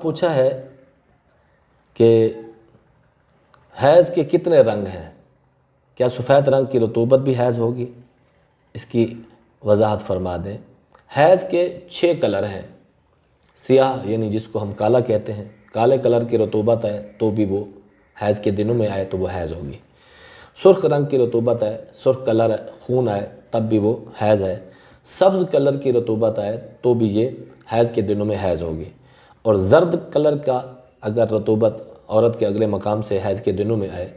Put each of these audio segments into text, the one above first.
پوچھا ہے کہ حیض کے کتنے رنگ ہیں؟ کیا سفید رنگ کی رطوبت بھی حیض ہوگی؟ اس کی وضاحت فرما دیں۔ حیض کے 6 کلر ہیں۔ سیاہ یعنی جس کو ہم کالا کہتے ہیں، کالے کلر کی رطوبت ہے تو بھی وہ حیض کے دنوں میں آئے تو وہ حیض ہوگی۔ سرخ رنگ کی رطوبت ہے، سرخ کلر خون آئے تب بھی وہ حیض ہے۔ سبز کلر کی رطوبت آئے تو بھی یہ حیض کے دنوں میں حیض ہوگی۔ اور زرد کلر کا اگر رطوبت عورت کے اگلے مقام سے حیض کے دنوں میں آئے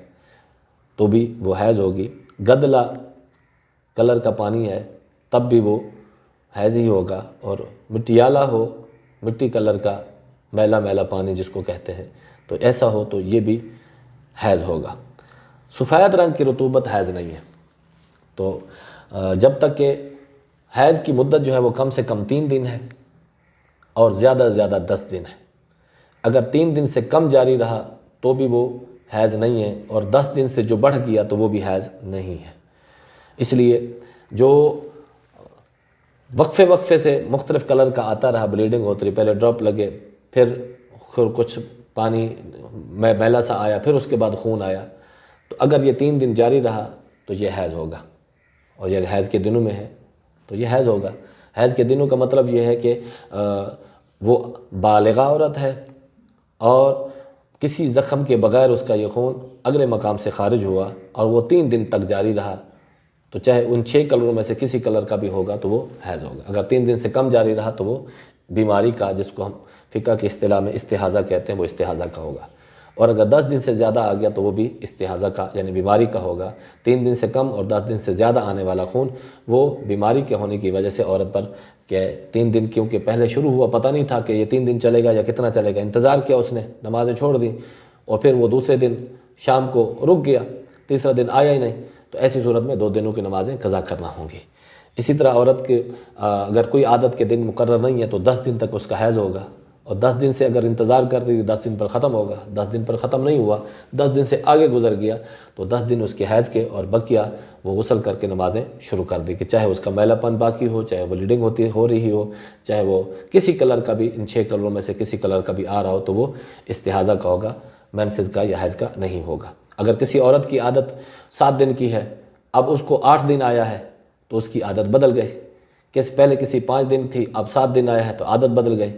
تو بھی وہ حیض ہوگی۔ گدلا کلر کا پانی ہے تب بھی وہ حیض ہی ہوگا۔ اور مٹیالہ ہو، مٹی کلر کا میلا میلا پانی جس کو کہتے ہیں، تو ایسا ہو تو یہ بھی حیض ہوگا۔ سفید رنگ کی رطوبت حیض نہیں ہے۔ تو جب تک کہ حیض کی مدت جو ہے وہ کم سے کم 3 دن ہے اور زیادہ سے زیادہ 10 دن ہے۔ اگر 3 دن سے کم جاری رہا تو بھی وہ حیض نہیں ہے، اور 10 دن سے جو بڑھ گیا تو وہ بھی حیض نہیں ہے۔ اس لیے جو وقفے سے مختلف کلر کا آتا رہا، بلیڈنگ ہوتی رہی، پہلے ڈراپ لگے، پھر کچھ پانی میلا سا آیا، پھر اس کے بعد خون آیا، تو اگر یہ 3 دن جاری رہا تو یہ حیض ہوگا، اور یہ حیض کے دنوں میں ہے تو یہ حیض ہوگا۔ حیض کے دنوں کا مطلب یہ ہے کہ وہ بالغہ عورت ہے اور کسی زخم کے بغیر اس کا یہ خون اگلے مقام سے خارج ہوا اور وہ 3 دن تک جاری رہا، تو چاہے ان 6 کلروں میں سے کسی کلر کا بھی ہوگا تو وہ حیض ہوگا۔ اگر 3 دن سے کم جاری رہا تو وہ بیماری کا، جس کو ہم فقہ کی اصطلاح میں استحاضہ کہتے ہیں، وہ استحاضہ کا ہوگا۔ اور اگر 10 دن سے زیادہ آ گیا تو وہ بھی استحاضہ کا یعنی بیماری کا ہوگا۔ 3 دن سے کم اور 10 دن سے زیادہ آنے والا خون وہ بیماری کے ہونے کی وجہ سے عورت پر کہ 3 دن کیونکہ پہلے شروع ہوا، پتہ نہیں تھا کہ یہ 3 دن چلے گا یا کتنا چلے گا، انتظار کیا اس نے، نمازیں چھوڑ دیں، اور پھر وہ دوسرے دن شام کو رک گیا، تیسرا دن آیا ہی نہیں، تو ایسی صورت میں 2 دنوں کی نمازیں قضا کرنا ہوں گی۔ اسی طرح عورت کے اگر کوئی عادت کے دن مقرر نہیں ہے تو 10 دن تک اس کا حیض ہوگا، اور 10 دن سے اگر انتظار کر رہی ہے 10 دن پر ختم ہوگا، 10 دن پر ختم نہیں ہوا، 10 دن سے آگے گزر گیا تو 10 دن اس کے حیض کے، اور بقیہ وہ غسل کر کے نمازیں شروع کر دی، کہ چاہے اس کا میلا پن باقی ہو، چاہے وہ بلیڈنگ ہو رہی ہو، چاہے وہ کسی کلر کا بھی، ان 6 کلروں میں سے کسی کلر کا بھی آ رہا ہو، تو وہ استحاضہ کا ہوگا، مینسز کا یا حیض کا نہیں ہوگا۔ اگر کسی عورت کی عادت 7 دن کی ہے، اب اس کو 8 دن آیا ہے تو اس کی عادت بدل گئی، کہ پہلے کسی 5 دن تھی اب 7 دن آیا ہے تو عادت بدل گئی۔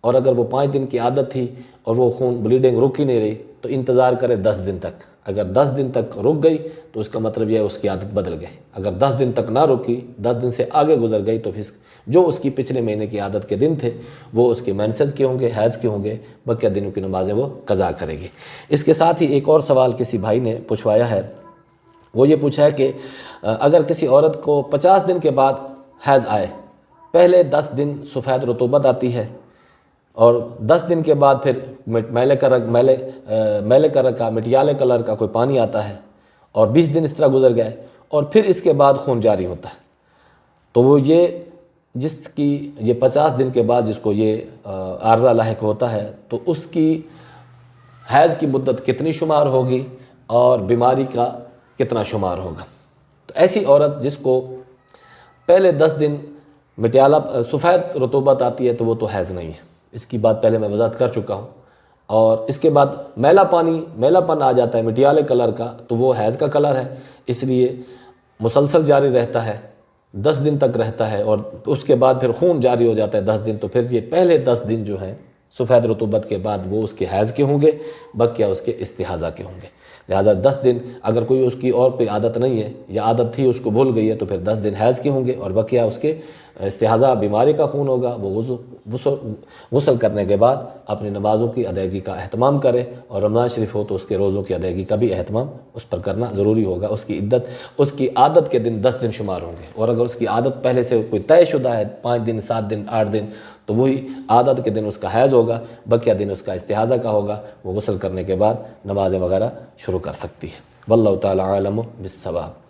اور اگر وہ 5 دن کی عادت تھی اور وہ خون بلیڈنگ رک ہی نہیں رہی تو انتظار کرے 10 دن تک۔ اگر 10 دن تک رک گئی تو اس کا مطلب یہ ہے اس کی عادت بدل گئی۔ اگر 10 دن تک نہ رکی، 10 دن سے آگے گزر گئی، تو پھر جو اس کی پچھلے مہینے کی عادت کے دن تھے وہ اس کے مینسز کے ہوں گے، حیض کے ہوں گے، بقیہ دنوں کی نمازیں وہ قضا کرے گی۔ اس کے ساتھ ہی ایک اور سوال کسی بھائی نے پوچھوایا ہے، وہ یہ پوچھا ہے کہ اگر کسی عورت کو 50 دن کے بعد حیض آئے، پہلے 10 دن سفید رطوبت آتی ہے اور 10 دن کے بعد پھر میلے کا رکھا مٹیالے کلر کا کوئی پانی آتا ہے، اور 20 دن اس طرح گزر گئے، اور پھر اس کے بعد خون جاری ہوتا ہے، تو وہ جس کی یہ 50 دن کے بعد جس کو یہ عارضہ لاحق ہوتا ہے تو اس کی حیض کی مدت کتنی شمار ہوگی اور بیماری کا کتنا شمار ہوگا؟ تو ایسی عورت جس کو پہلے 10 دن سفید رطوبت آتی ہے تو وہ تو حیض نہیں ہے، اس کی بات پہلے میں وضاحت کر چکا ہوں۔ اور اس کے بعد میلا پن آ جاتا ہے مٹیالے کلر کا، تو وہ حیض کا کلر ہے، اس لیے مسلسل جاری رہتا ہے، 10 دن تک رہتا ہے، اور اس کے بعد پھر خون جاری ہو جاتا ہے 10 دن، تو پھر یہ پہلے 10 دن جو ہیں سفید رطوبت کے بعد وہ اس کے حیض کے ہوں گے، بقیہ اس کے استحاضہ کے ہوں گے۔ لہٰذا 10 دن اگر کوئی اس کی اور کوئی عادت نہیں ہے یا عادت تھی اس کو بھول گئی ہے تو پھر 10 دن حیض کے ہوں گے، اور بقیہ اس کے استحاضہ بیماری کا خون ہوگا۔ وہ غسل کرنے کے بعد اپنی نمازوں کی ادائیگی کا اہتمام کرے، اور رمضان شریف ہو تو اس کے روزوں کی ادائیگی کا بھی اہتمام اس پر کرنا ضروری ہوگا۔ اس کی عادت کے دن 10 دن شمار ہوں گے، اور اگر اس کی عادت پہلے سے کوئی طے شدہ ہے 5 دن 7 دن 8 دن تو وہی عادت کے دن اس کا حیض ہوگا، بقیہ دن اس کا استحاضہ کا ہوگا۔ وہ غسل کرنے کے بعد نمازیں وغیرہ شروع کر سکتی ہے۔ واللہ تعالی عالم بالصواب۔